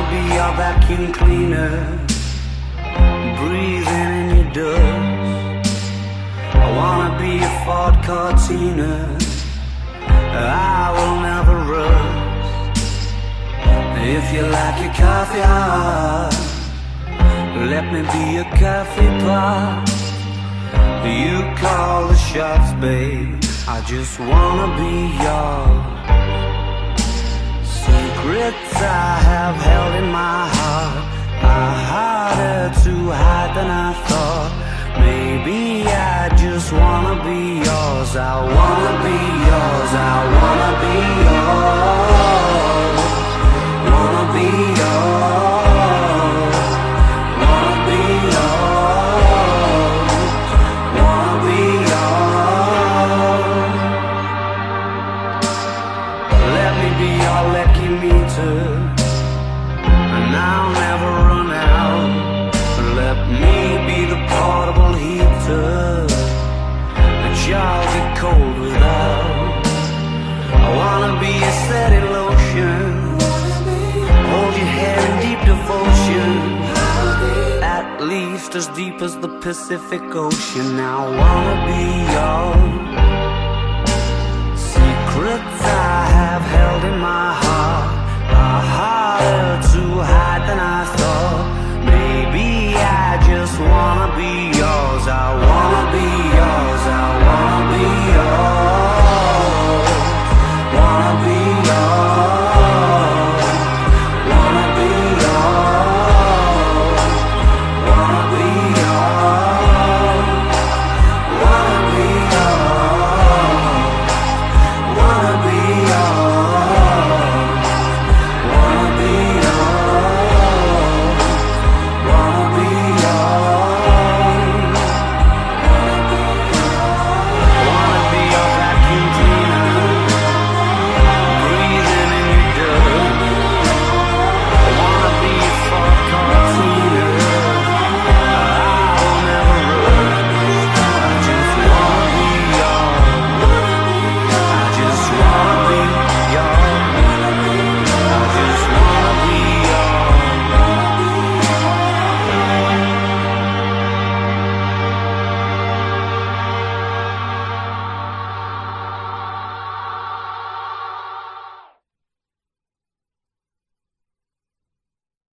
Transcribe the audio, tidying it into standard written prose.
be your vacuum cleaner, breathing in your dust. I wanna be a Ford Cortina, I will never rust. If you like your coffee hot, let me be a coffee pot. You call the shots, babe, I just wanna be yours. Secrets I have held in my heart are harder to hide than I thought. Maybe I just wanna be yours. I wanna be yours. I wanna be yours. Wanna be yours. Wanna be yours. Wanna be yours. Let me be your lucky meter, and I'll never run out. Let me be the portable heater that y'all get cold without. I wanna be a steady lotion, hold your head in deep devotion, at least as deep as the Pacific Ocean. I wanna be yours. Secrets I have held in my heart